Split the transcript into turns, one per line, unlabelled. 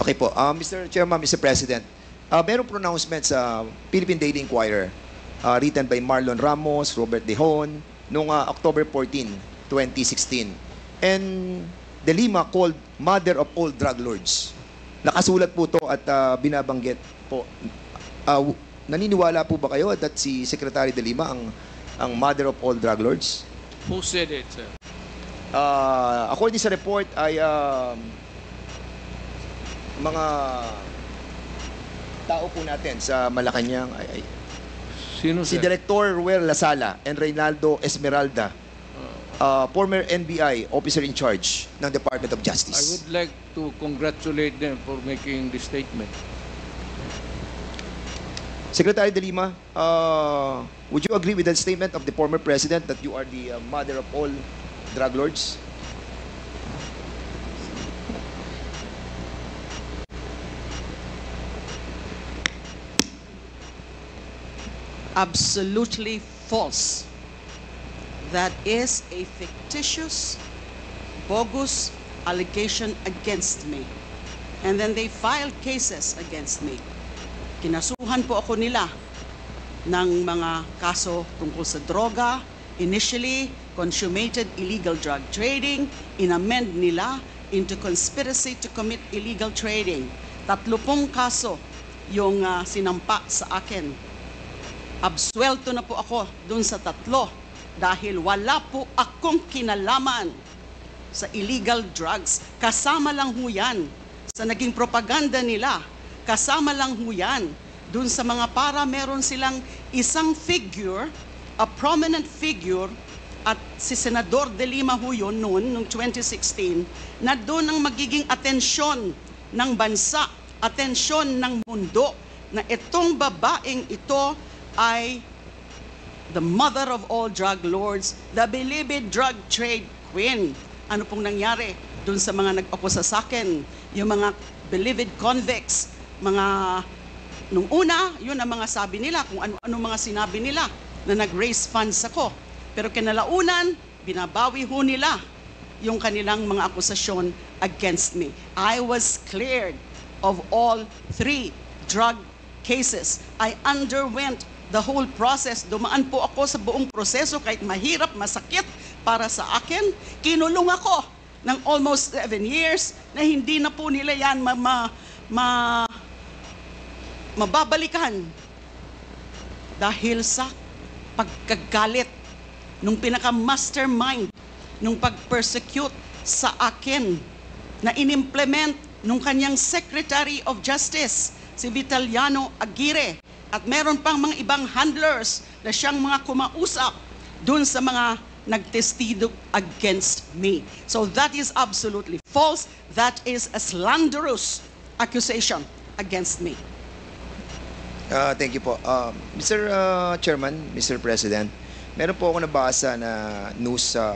Okay po. Mr. Chairman, Mr. President, merong pronouncement sa Philippine Daily Inquirer written by Marlon Ramos, Robert Dehon, noong October 14, 2016. And De Lima called mother of all drug lords. Nakasulat po to at binabanggit po. Naniniwala po ba kayo that si Secretary De Lima ang mother of all drug lords?
Who said it, sir?
According sa report ay mga tao po natin sa Malacanang ay
Sino,
si
sir?
Director Ruel Lasala and Reynaldo Esmeralda, former NBI officer in charge ng Department of
I
Justice.
would like to congratulate them for making this statement.
Secretary De Lima, would you agree with the statement of the former president that you are the mother of all drug lords?
Absolutely false. That is a fictitious, bogus allegation against me. And then they filed cases against me. Kinasuhan po ako nila ng mga kaso tungkol sa droga. Initially, consummated illegal drug trading. Inamend nila into conspiracy to commit illegal trading. 30 kaso yung sinampa sa akin. Absuelto na po ako dun sa 3 dahil wala po akong kinalaman sa illegal drugs. Kasama lang ho yan sa naging propaganda nila. Kasama lang ho yan dun sa mga para meron silang isang figure, a prominent figure, at si Senador De Lima ho yun noong 2016, na doon ang magiging atensyon ng bansa, atensyon ng mundo, na itong babaeng ito ay the mother of all drug lords, the beloved drug trade queen. Ano pong nangyari dun sa mga nag-akusa sa akin? Yung mga beloved convicts, mga nung una, yun ang mga sabi nila, kung ano-ano mga sinabi nila na nag-raise funds ako. Pero kinalaunan, binabawi ho nila yung kanilang mga akusasyon against me. I was cleared of all 3 drug cases. I underwent the whole process. Dumaan po ako sa buong proseso kahit mahirap, masakit para sa akin. Kinulong ako ng almost 7 years na hindi na po nila yan mababalikan dahil sa pagkagalit nung pinaka-mastermind nung pag-persecute sa akin na inimplement nung kanyang Secretary of Justice, si Vitaliano Aguirre. At meron pang mga ibang handlers na siyang mga kumausap dun sa mga nagtestigo against me. So that is absolutely false. That is a slanderous accusation against me.
Thank you po. Mr. Chairman, Mr. President, meron po ako nabasa na news sa